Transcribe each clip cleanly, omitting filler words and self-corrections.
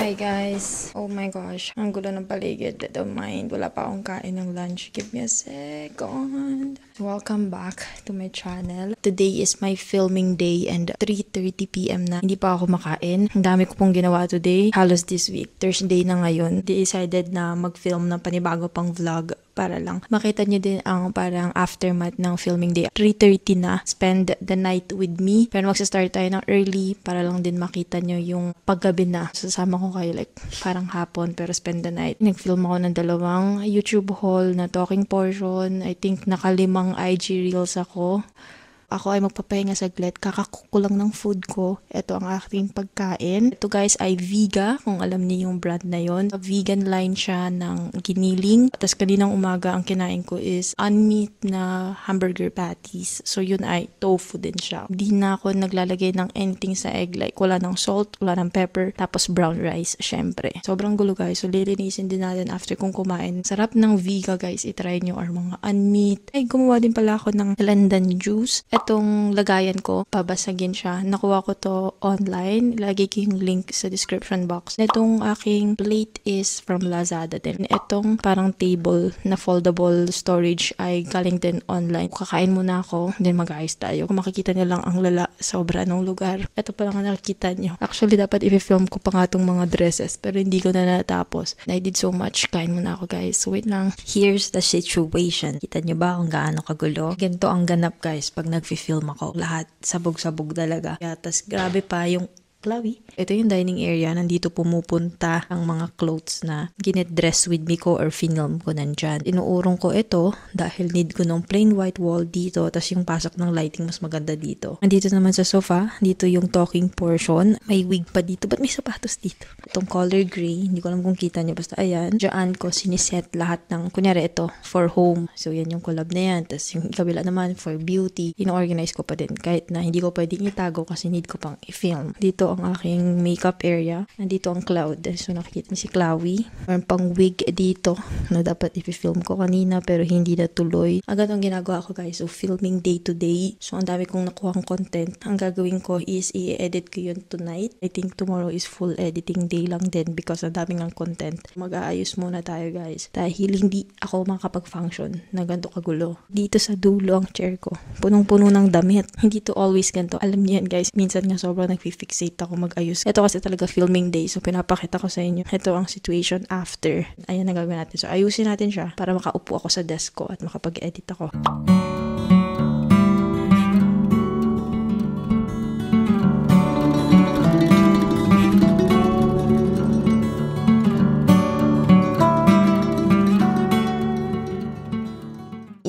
Hi guys. Oh my gosh. Ang gulo ng paligid. Don't mind. Wala pa akong kain ng lunch. Give me a second. Welcome back to my channel. Today is my filming day and 3:30 PM na. Hindi pa ako makain. Ang dami ko pong ginawa today. Halos this week. Thursday na ngayon. Decided na mag-film ng panibago pang vlog para lang makita nyo din ang parang aftermath ng filming day. 3:30 na. Spend the night with me. Pero magsa-start tayo ng early para lang din makita nyo yung paggabi na. Sasama ko kayo like parang hapon pero spend the night. Nag-film ako ng 2 YouTube haul na talking portion. I think naka5 IG reels ako. Ako ay magpapahinga saglit. Kakakukulang ng food ko. Ito ang aking pagkain. Ito guys ay Viga. Kung alam niyo yung brand na yon. Vegan line siya ng giniling. Tapos kaninang umaga ang kinain ko is unmeat na hamburger patties. So yun ay tofu din siya. Di na ako naglalagay ng anything sa egg. Like wala ng salt, wala ng pepper. Tapos brown rice, syempre. Sobrang gulo guys. So lilinisin din natin after kong kumain. Sarap ng Viga guys. I-try nyo or mga unmeat. Ay gumawa din pala ako ng landan juice. Itong lagayan ko, pabasagin siya. Nakuha ko to online. Ilagay ko yung link sa description box. Itong aking plate is from Lazada din. Itong parang table na foldable storage ay galing din online. Kakain muna ako, then mag-ayos tayo. Kung makikita nyo lang ang lala, sobra ng lugar. Ito pa lang ang nakikita nyo. Actually, dapat i-film ko pa nga itong mga dresses, pero hindi ko na natapos. I did so much. Kain muna ako guys. So, wait lang. Here's the situation. Kita nyo ba kung gaano kagulo? Ganito ang ganap guys pag nag-film ako. Lahat sabog-sabog talaga. Tas grabe pa yung Chloe. Ito yung dining area. Nandito pumupunta ang mga clothes na ginedress with me ko or film ko nandyan. Inuurong ko ito dahil need ko ng plain white wall dito. Tapos yung pasok ng lighting mas maganda dito. Nandito naman sa sofa. Dito yung talking portion. May wig pa dito. Ba't may sapatos dito? Itong color gray. Hindi ko alam kung kita nyo. Basta ayan. Diyan ko siniset lahat ng, kunyari ito, for home. So yan yung collab na yan. Tapos yung kabila naman for beauty. Ino-organize ko pa din. Kahit na hindi ko pwedeng itago kasi need ko pang i-film. Dito ang aking makeup area. Nandito ang cloud. So nakikita niyo si Chloe. Meron pang wig dito na dapat i-film ko kanina pero hindi natuloy. Agad ang ginagawa ko guys. So filming day to day. So ang dami kong nakuhang content. Ang gagawin ko is i-edit ko yun tonight. I think tomorrow is full editing day lang din because ang daming ang content. Mag-aayos muna tayo guys. Dahil hindi ako makapag-function na ganito kagulo. Dito sa dulo ang chair ko. Punong-puno ng damit. Hindi to always ganito. Alam niyo yan guys. Minsan nga sobrang nag-fixate ako mag-ayos. Ito kasi talaga filming day. So, pinapakita ko sa inyo. Ito ang situation after. Ayan na gagawin natin. So, ayusin natin siya para makaupo ako sa desk ko at makapag-edit ako.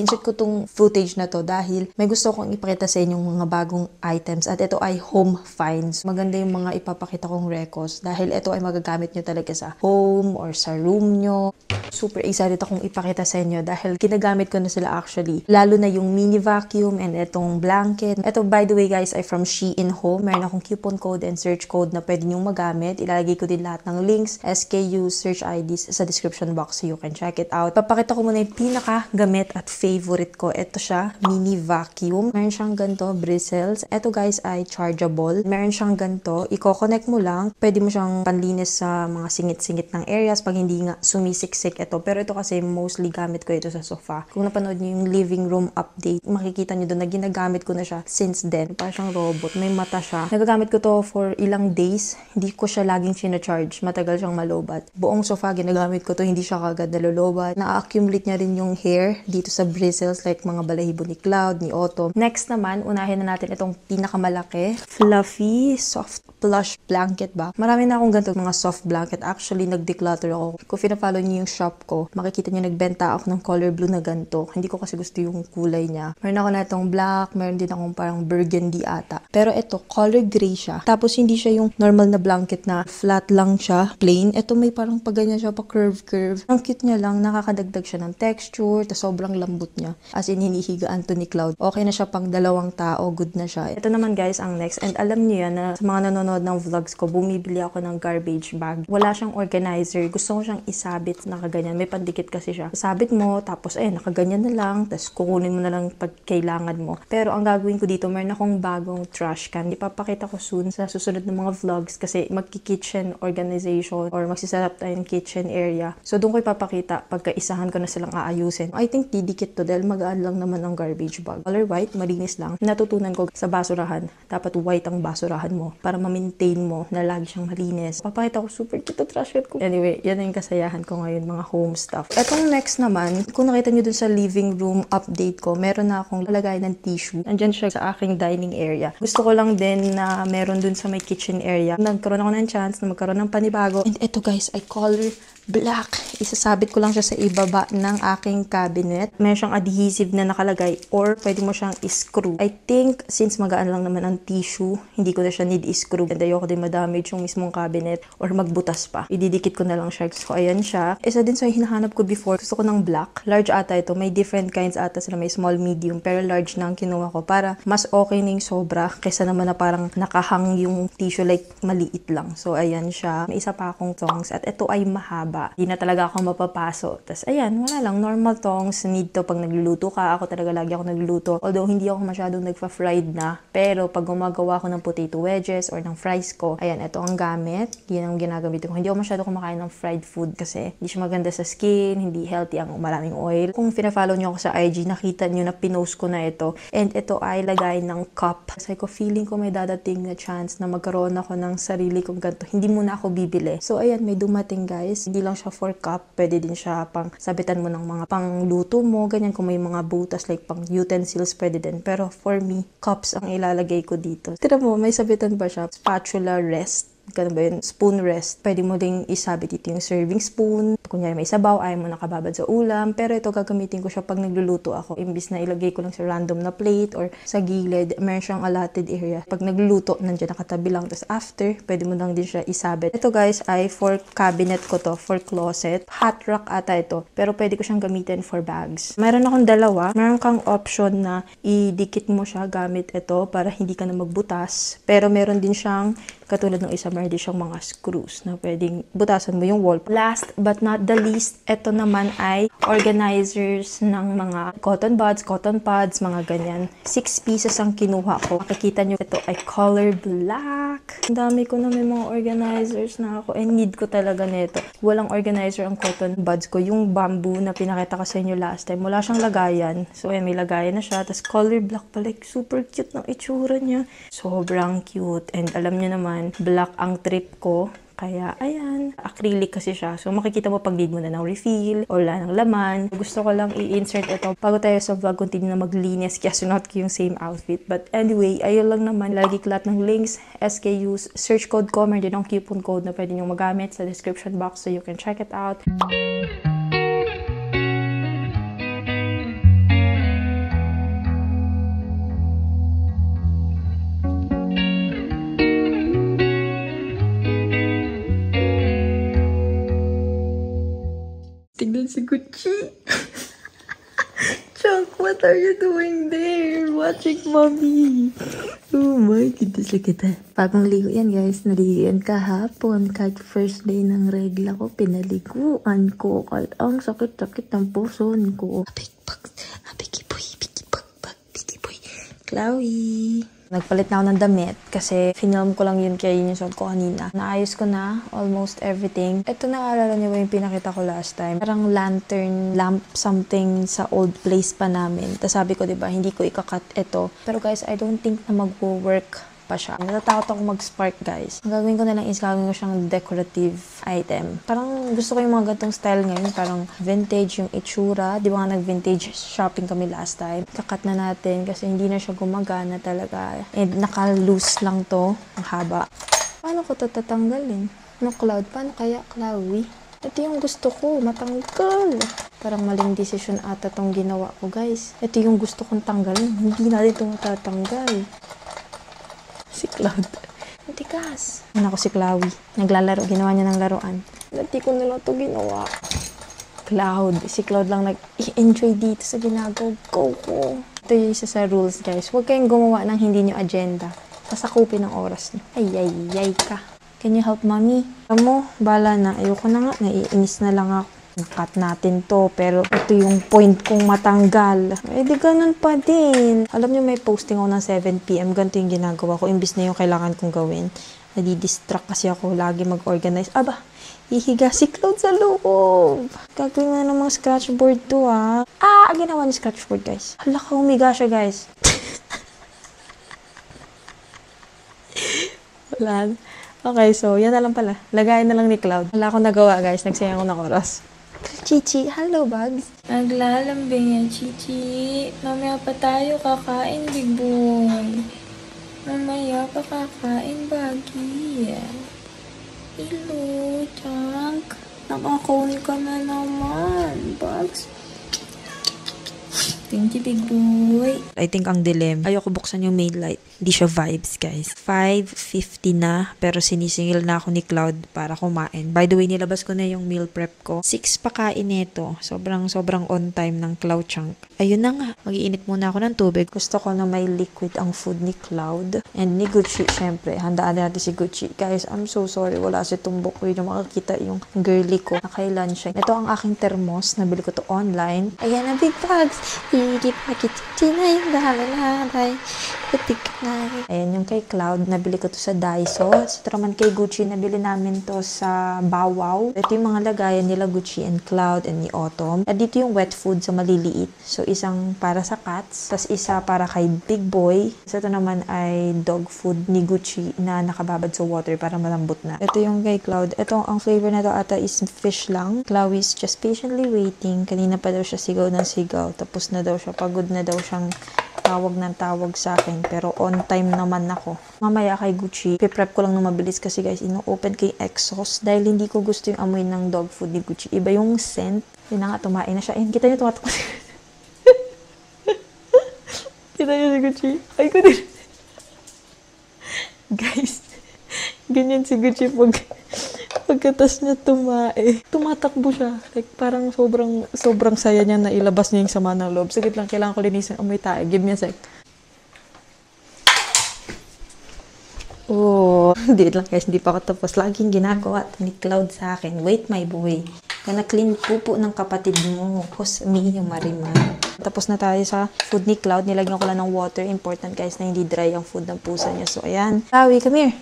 Insert ko tong footage na to dahil may gusto kong ipakita sa inyo mga bagong items at ito ay home finds. Maganda yung mga ipapakita kong records dahil ito ay magagamit nyo talaga sa home or sa room nyo. Super excited akong ipakita sa inyo dahil ginagamit ko na sila actually. Lalo na yung mini vacuum and itong blanket. Ito by the way guys ay from Shein Home. Meron akong coupon code and search code na pwede nyong magamit. Ilalagay ko din lahat ng links, SKUs, search IDs sa description box so you can check it out. Papakita ko muna yung pinaka-gamit at favorite ko. Ito siya, mini vacuum. Meron siyang ganito, bristles. Ito guys ay chargeable. Meron siyang ganito, i-connect mo lang. Pwede mo siyang panlinis sa mga singit-singit ng areas pag hindi nga sumisiksik ito. Pero ito kasi mostly gamit ko ito sa sofa. Kung napanood niyo yung living room update, makikita niyo doon na ginagamit ko na siya since then. Parang siyang robot. May mata siya. Nagagamit ko to for ilang days. Hindi ko siya laging sinacharge. Matagal siyang malobat. Buong sofa ginagamit ko to. Hindi siya kagad nalolobat. Na-accumulate niya rin yung hair dito sa bristles like mga balahibo ni Cloud, ni Autumn. Next naman, unahin na natin itong pinakamalaki. Fluffy, soft plush blanket ba? Marami na akong ganito mga soft blanket. Actually, nag-declutter ako. Kung pina-follow niyo yung shop ko, makikita niyo nagbenta ako ng color blue na ganito. Hindi ko kasi gusto yung kulay niya. Meron ako na itong black, meron din akong parang burgundy ata. Pero ito, color gray siya. Tapos hindi siya yung normal na blanket na flat lang siya, plain. Ito may parang paganyan siya, pa curve. Ang cute niya lang, nakakadagdag siya ng texture, tapos sobrang lambot niya. niya. As in, hinihigaan to ni Cloud. Okay na siya pang 2 tao. Good na siya. Ito naman guys, ang next. And alam niyo yan na sa mga nanonood ng vlogs ko, bumibili ako ng garbage bag. Wala siyang organizer. Gusto ko siyang isabit na nakaganyan. May pandikit kasi siya. Sabit mo, tapos nakaganyan na lang. Tapos kukunin mo na lang pag kailangan mo. Pero ang gagawin ko dito, meron akong bagong trash can. Ipapakita ko soon sa susunod ng mga vlogs kasi magki-kitchen organization or magsiset tayo ng kitchen area. So doon ko ipapakita pagkaisahan ko na silang aayusin. I think didikit to dahil magaan lang naman ang garbage bag. Color white, malinis lang. Natutunan ko sa basurahan. Dapat white ang basurahan mo para ma-maintain mo na lagi siyang malinis. Papakita ko super cute trash can ko. Anyway, yan na yung kasayahan ko ngayon, mga home stuff. Etong next naman, kung nakita nyo dun sa living room update ko, meron na akong lalagay ng tissue. Andyan siya sa aking dining area. Gusto ko lang din na meron dun sa may kitchen area. Nagkaroon ako ng chance na magkaroon ng panibago. And eto guys, I color black. Isasabit ko lang siya sa ibaba ng aking cabinet. Meron siyang adhesive na nakalagay or pwede mo siyang i-screw. I think since magaan lang naman ang tissue, hindi ko na siya need i-screw. And ayoko din ma-damage yung mismong cabinet or magbutas pa. Ididikit ko na lang siya. So ayan siya. Isa din sa hinahanap ko before. Gusto ko ng black. Large ata ito. May different kinds ata sila. May small, medium. Pero large na ang kinuha ko para mas okay na yung sobra kaysa naman na parang nakahang yung tissue like maliit lang. So ayan siya. May isa pa akong tongs at ito ay mahaba. Hindi na talaga ako mapapaso. Tapos, ayan, wala lang. Normal tongs. Need to pag nagluluto ka. Ako talaga lagi ako nagluluto. Although, hindi ako masyadong nagpa-fried na. Pero, pag gumagawa ko ng potato wedges or ng fries ko, ayan, ito ang gamit. Yan ang ginagamit ko. Hindi ako masyado kumakain ng fried food kasi hindi siya maganda sa skin, hindi healthy ang maraming oil. Kung fina-follow nyo ako sa IG, nakita nyo na pinost ko na ito. And ito ay lagay ng cup. Kasi ko feeling ko may dadating na chance na magkaroon ako ng sarili kong ganito. Hindi muna ako bibili. So, ayan, may dumating guys. Hindi lang siya for cup, pwede din siya pang sabitan mo ng mga pangluto mo, ganyan kung may mga butas like pang utensils pwede din. Pero for me, cups ang ilalagay ko dito. Tira mo, may sabitan pa siya. Spatula rest. Ganun ba yun? Spoon rest. Pwede mo ding isabit dito yung serving spoon. Kunyari may sabaw, ayaw mo nakababad sa ulam. Pero ito gagamitin ko siya pag nagluluto ako. Imbis na ilagay ko lang sa random na plate or sa gilid, meron siyang allotted area. Pag nagluluto, nandiyan nakatabi lang. Tapos after, pwede mo lang din siya isabit. Ito guys ay for cabinet ko to, for closet. Hot rack ata ito. Pero pwede ko siyang gamitin for bags. Meron akong dalawa. Meron kang option na idikit mo siya gamit ito para hindi ka na magbutas. Pero meron din siyang katulad ng isa, meron din siyang mga screws na pwedeng butasan mo yung wall. Last but not the least, ito naman ay organizers ng mga cotton pads, mga ganyan. 6 pieces ang kinuha ko. Makikita nyo, ito ay color black. Ang dami ko na may mga organizers na ako. And need ko talaga nito. Walang organizer ang cotton buds ko. Yung bamboo na pinakita ko sa inyo last time, wala siyang lagayan. So, may lagayan na siya. Tapos color black pa. Like, super cute ng itsura niya. Sobrang cute. And alam niyo naman, black ang trip ko. Kaya, ayan. Acrylic kasi siya. So, makikita mo pag need mo na ng refill o wala ng laman. Gusto ko lang i-insert ito. Bago tayo sa vlog, continue na maglinis. Kaya sunod ko yung same outfit. But anyway, ayun lang naman. Lagi ko lahat ng links, SKUs, search code ko. Meron din ang coupon code na pwede nyo magamit sa description box so you can check it out. Tignan si Gucci. Chuck, what are you doing there? Watching mommy. Oh my goodness, look at that. Bagong ligo yan guys. Naligo yan kahapon. Kahit first day ng regla ko, pinaliguan ko. Kahit ang sakit-sakit ng puson ko. Abikiboy. Chloe. Nagpalit na ako ng damit kasi film ko lang yun kaya yun yung suot ko kanina. Naayos ko na almost everything. Ito naalala niyo ba yung pinakita ko last time? Parang lantern lamp something sa old place pa namin. Tapos sabi ko diba hindi ko ikakat ito. Pero guys, I don't think na mag-work pa siya. Natatakot ako mag-spark guys. Ang gagawin ko na lang is gagawin ko siyang decorative item. Parang gusto ko yung mga gantong style ngayon. Parang vintage yung itsura. Di ba nga nag-vintage shopping kami last time. Kakat na natin kasi hindi na siya gumagana talaga. And naka-loose lang to. Ang haba. Paano ko ito tatanggalin? No, Cloud? Paano kaya, Chloe? Ito yung gusto ko. Matanggal. Parang maling decision ata tong ginawa ko guys. Ito yung gusto kong tanggalin. Hindi natin ito matatanggal. Si Cloud. Matigas. Ano ko si Chloe. Naglalaro. Ginawa niya ng laruan. Dati ko na lang ito ginawa. Cloud. Si Cloud lang nag-enjoy dito sa ginagawa ko. Ito yung isa sa rules, guys. Huwag kayong gumawa ng hindi nyo agenda. Sasakupin ng oras nyo. Ay ka. Can you help mommy? Alam mo, bala na. Ayoko na nga. Naiinis na lang ako. Cut natin to, pero ito yung point kong matanggal. Eh, di ganun pa din. Alam nyo, may posting ako ng 7 p.m. Ganito yung ginagawa ko. Imbis na yung kailangan kong gawin. Nadidistract kasi ako. Lagi mag-organize. Aba, hihiga si Cloud sa loob. Gagawin na ng mga scratchboard to, ha. Ginawa ni scratchboard, guys. Hala ka, humiga siya, guys. Wala. Okay, so, yan na lang pala. Lagayin na lang ni Cloud. Wala akong nagawa, guys. Nagsayang ako ng oras. Chichi, hello, Bugs. Naglalambing yan, Chichi. Mamaya pa tayo kakain, big boy. Mamaya pa kakain, Baggy. Hello, Chunk. Nakakaon ka na naman, Bugs. Thank you, big boy. I think ang dilim. Ayoko buksan yung main light. Hindi siya vibes, guys. 5:50 na, pero sinisingil na ako ni Cloud para kumain. By the way, nilabas ko na yung meal prep ko. 6 pakain nito. Sobrang on time ng Cloud Chunk. Ayun na nga. Mag-iinit muna ako ng tubig. Gusto ko na may liquid ang food ni Cloud. And ni Gucci, syempre. Handaan natin si Gucci. Guys, I'm so sorry. Wala si tumbok ko. Yung makakita yung girly ko na kay lunch. Ito ang aking thermos. Nabili ko to online. Ayan na, big bags. Ayan yung kay Cloud, nabili ko to sa Daiso. Ito naman kay Gucci, nabili namin to sa Bow Wow. Ito yung mga lagayan nila Gucci and Cloud and ni Autumn. At dito yung wet food sa maliliit. So isang para sa cats, tas isa para kay Big Boy. So ito naman ay dog food ni Gucci na nakababad sa water para malambot na. Ito yung kay Cloud. Ito, ang flavor na to ata is fish lang. Cloud is just patiently waiting. Kanina pa daw siya sigaw ng sigaw. Tapos na daw siya, pagod na daw siyang tawag ng tawag sa akin. Pero on time naman ako. Mamaya kay Gucci, piprep ko lang na mabilis kasi guys, ino-open kay exhaust dahil hindi ko gusto yung amoy ng dog food ni Gucci. Iba yung scent. Yun na nga, tumain na siya. Ayun, kita niyo tumatak. Kita niyo si Gucci. Ay ko din. Guys, ganyan si Gucci pagkatas niya tumatakbo siya. Like, parang sobrang saya niya na ilabas niya yung sama ng loob. Saglit lang, kailangan ko linisin. Amoy tayo. Give me a sec. Oh, hindi lang guys, hindi pa ako tapos. Laging ginagawa ni Cloud sa akin. Wait, my boy. Kana clean pupo ng kapatid mo. Who's me, yung Marimar. Tapos na tayo sa food ni Cloud. Nilagyan ko lang ng water. Important guys na hindi dry ang food ng pusa niya. So, ayan. Chloe, come here.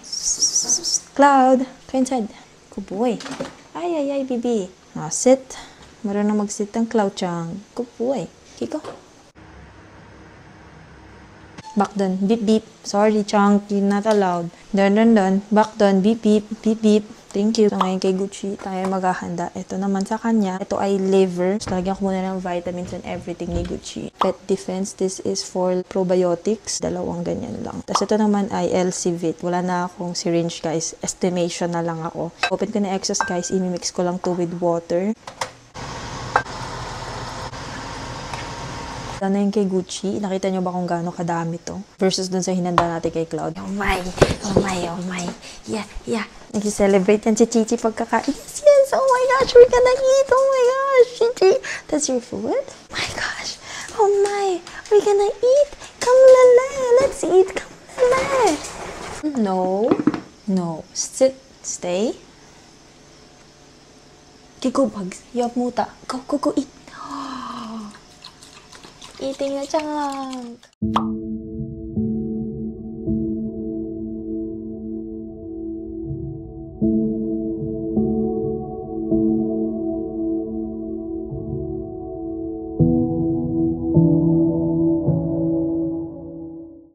Cloud, come inside. Good boy. Ay, bibi. Sit. Marunong mag-sit ang Cloud Chang. Good boy. Kiko. Back doon. Beep, beep. Sorry, Chang. You're not allowed. Done. Back doon. Beep, beep. Beep, beep. Thank you. So, ngayon kay Gucci, tayo maghahanda. Ito naman sa kanya. Ito ay liver. So, lagyan ko muna ng vitamins and everything ni Gucci. Pet Defense. This is for probiotics. Dalawang ganyan lang. Tapos ito naman ay LC-Vit. Wala na akong syringe, guys. Estimation na lang ako. Open ko na excess, guys. Imimix ko lang to with water. Sana yung kay Gucci. Nakita nyo ba kung gaano kadami to? Versus dun sa hinanda natin kay Cloud. Oh my. Yeah. Nag-celebrate yan si Chichi pagkakain. Yes. Oh my gosh, we're gonna eat. Oh my gosh, Chichi. That's your food? My gosh. Oh my. We're gonna eat. Come lala. Let's eat. Come lala. No. Sit. Stay. Go, Bugs. Yup, muta. Go, eat. Eating na chunk.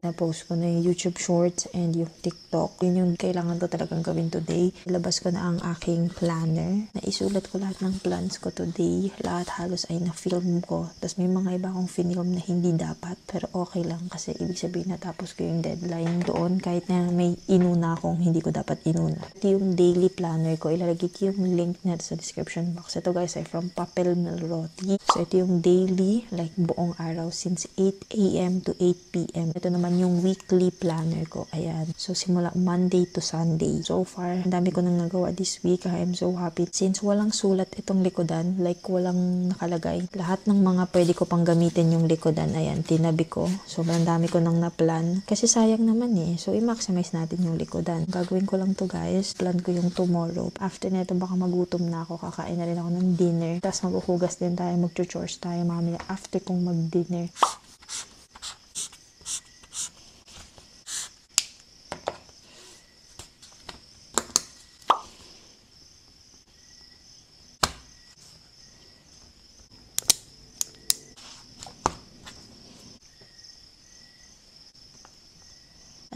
Na-post ko na yung YouTube Shorts and yung TikTok. Yun yung kailangan ko talagang gawin today. Ilabas ko na ang aking planner. Naisulat ko lahat ng plans ko today. Lahat halos ay na-film ko. Tapos may mga iba akong film na hindi dapat. Pero okay lang kasi ibig sabihin natapos ko yung deadline doon. Kahit na may inuna akong hindi ko dapat inuna. Ito yung daily planner ko. Ilalagay ko yung link na sa description box. Ito guys ay from Papel Melroti. So ito yung daily, like buong araw since 8 a.m. to 8 p.m. Ito naman yung yung weekly planner ko. Ayan. So, simula Monday to Sunday. So far, ang dami ko nang nagawa this week. I am so happy. Since walang sulat itong likodan, like walang nakalagay, lahat ng mga pwede ko pang gamitin yung likodan, ayan, tinabi ko. Sobrang dami ko nang na-plan. Kasi sayang naman eh. So, i-maximize natin yung likodan. Gagawin ko lang to guys. Plan ko yung tomorrow. After neto, baka magutom na ako. Kakain na rin ako ng dinner. Tapos maghuhugas din tayo. Mag-chores tayo mamaya after kong mag-dinner.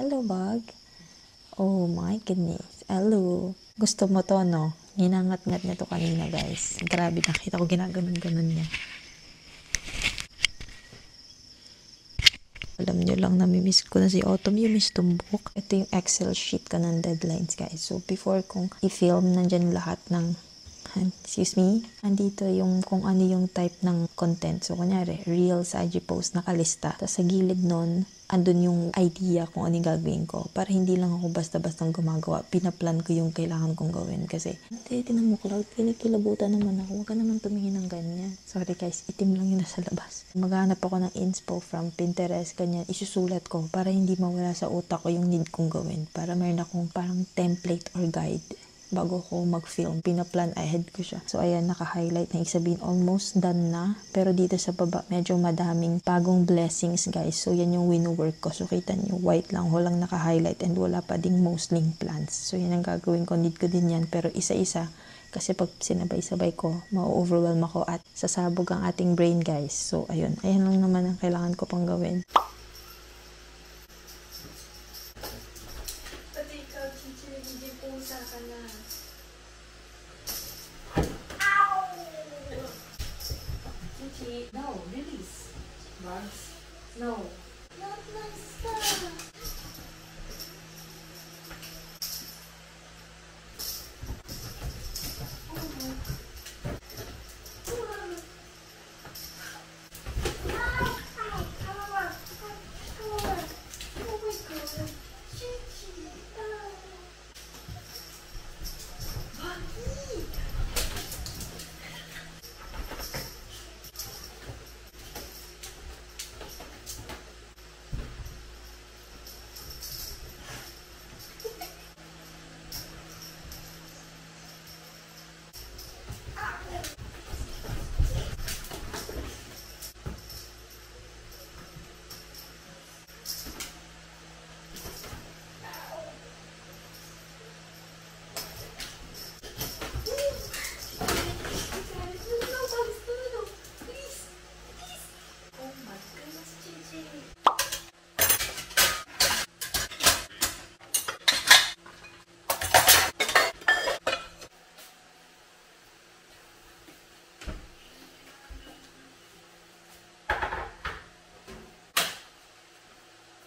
Hello, bug. Oh my goodness. Hello. Gusto mo to, no? Ginangat-ngat nito kanina, guys. Grabe, nakita ko ginaganon-ganon niya. Alam nyo lang, namimiss ko na si Autumn. You miss tumbok. Ito yung Excel sheet ko ng deadlines, guys. So, before kong i-film, nandyan lahat ng excuse me, andito yung kung ano yung type ng content. So, kunyari, Reels, IG post, nakalista. Tapos sa gilid nun, andun yung idea kung ano yung gagawin ko. Para hindi lang ako basta-bastang gumagawa. Pinaplan ko yung kailangan kong gawin. Kasi, hindi, tinan mo, Cloud, pinikilabutan naman ako. Huwag ka naman tumingin ng ganyan. Sorry guys, itim lang yun nasa labas. Maghanap ako ng inspo from Pinterest, ganyan. Isusulat ko para hindi mawala sa utak ko yung need kong gawin. Para meron akong parang template or guide bago ko mag-film. Pinaplan ahead ko siya. So, ayan, naka-highlight na sabihin almost done na. Pero dito sa baba, medyo madaming bagong blessings, guys. So, yan yung wino-work ko. So, kita nyo, white lang. Walang naka-highlight and wala pa ding mostling plants. So, yan ang gagawin ko. Need ko din yan. Pero isa-isa. Kasi pag sinabay-sabay ko, ma-overwhelm ako at sasabog ang ating brain, guys. So, ayun. Ayan lang naman ang kailangan ko pang gawin. Pati ikaw, Chichi, hindi pusa ka na. Chichi, no, release. Bugs, no. Not my stuff.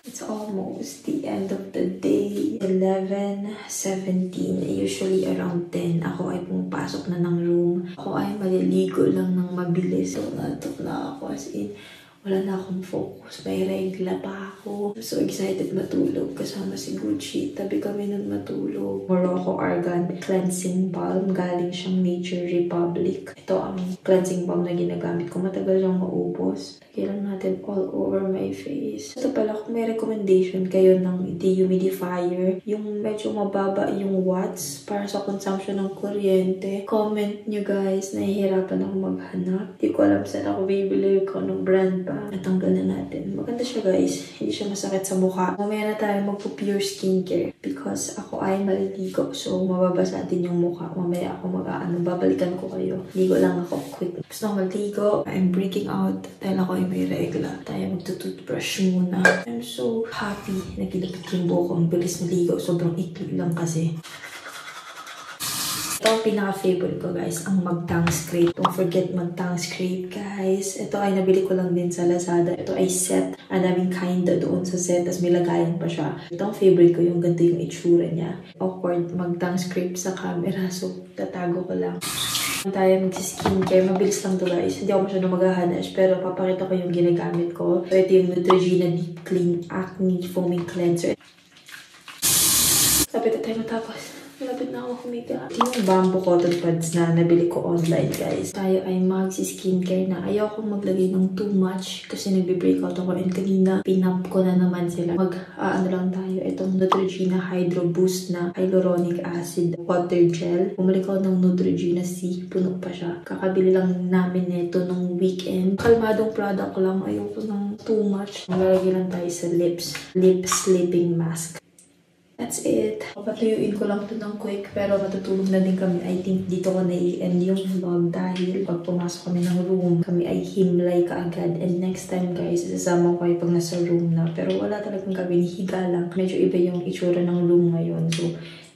It's almost the end of the day. 11:17. Usually around 10, ako ay pumapasok na ng room. Ako ay maliligo lang ng mabilis. So, natok na ako as in, wala na akong focus. May regla pa ako. I'm so excited matulog kasama si Gucci. Tabi kami nun matulog. Morocco Argan Cleansing Balm. Galing siyang Nature Republic. Ito ang cleansing balm na ginagamit ko. Matagal siyang maubos. Lagyan natin all over my face. Ito pala, kung may recommendation kayo ng dehumidifier, yung medyo mababa yung watts para sa consumption ng kuryente, comment nyo guys. Nahihirapan ako maghanap. Hindi ko alam saan ako bibili ko ng brand pa. Natanggal na natin. Maganda siya guys. Hindi siya masakit sa mukha. Mamaya na tayo magpo-pure skincare because ako ay maliligo. So, mababasa din yung mukha. Mamaya ako babalikan ko kayo. Ligo lang ako quick. Gusto ko maligo. I'm breaking out dahil ako ay may regla. Tayo magtutoothbrush muna. I'm so happy. Nagilapit yung buhok ko. Ang bilis naligo. Sobrang ikli lang kasi. Ito ang pinaka-favorite ko guys, ang mag-tongue scrape. Don't forget mag-tongue scrape guys. Ito ay nabili ko lang din sa Lazada. Ito ay set. Ang daming kind doon sa set. Tapos may lagayan pa siya. Ito ang favorite ko, yung ganito yung itsura niya. Awkward mag-tongue scrape sa camera. So, tatago ko lang. Tayo mag-skincare. Mabilis lang to guys. Hindi ako masyadong maghahanas pero papakita ko yung ginagamit ko. So ito yung Neutrogena Deep Clean Acne Foaming Cleanser. Lapit na tayo matapos. Malapit na ako humiga. Ito yung bamboo cotton pads na nabili ko online guys. Tayo ay mag-skincare na. Ayaw kong maglagay ng too much kasi nagbe-breakout ako and kanina pinap ko na naman sila. Ano lang tayo. Itong Neutrogena Hydro Boost na hyaluronic acid water gel. Bumalik ako ng Neutrogena C. Puno pa siya. Kakabili lang namin nito nung weekend. Kalmadong product lang. Ayoko ng too much. Malalagay lang tayo sa lips. Lip sleeping mask. That's it. Papatuyuin ko lang ito ng quick pero matutulog na din kami. I think dito ko na i-end yung vlog dahil pag pumasok kami ng room, kami ay himlay kaagad. And next time guys, isasama ko kayo pag nasa room na. Pero wala talagang kami, higa lang. Medyo iba yung itsura ng room ngayon. So,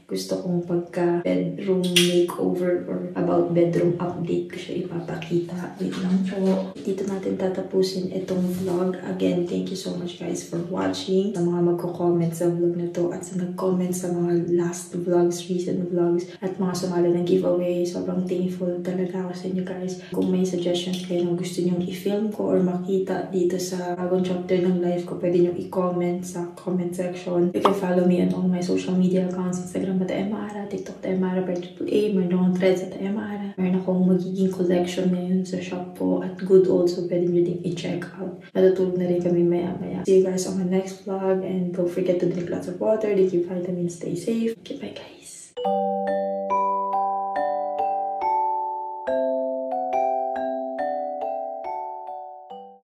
gusto kong pagka bedroom makeover or about bedroom update ko siya ipapakita. Wait lang. So, dito natin tatapusin itong vlog. Again, thank you so much guys for watching. Sa mga magko-comment sa vlog na to at sa nag-comment sa mga last vlogs, recent vlogs, at mga sumali ng giveaway. Sobrang thankful talaga ako sa inyo guys. Kung may suggestions kayo na gusto nyong i-film ko or makita dito sa bagong chapter ng life ko, pwede nyong i-comment sa comment section. You can follow me on all my social media accounts, Instagram Taemara, TikTok Taemara, AAA, meron akong threads sa Taemara. Meron akong magiging collection ngayon sa shop po at good also pwede nyo din i-check out. Natutulog na rin kami maya-maya. See you guys on my next vlog and don't forget to drink lots of water, drink your vitamins, stay safe. Okay, bye guys!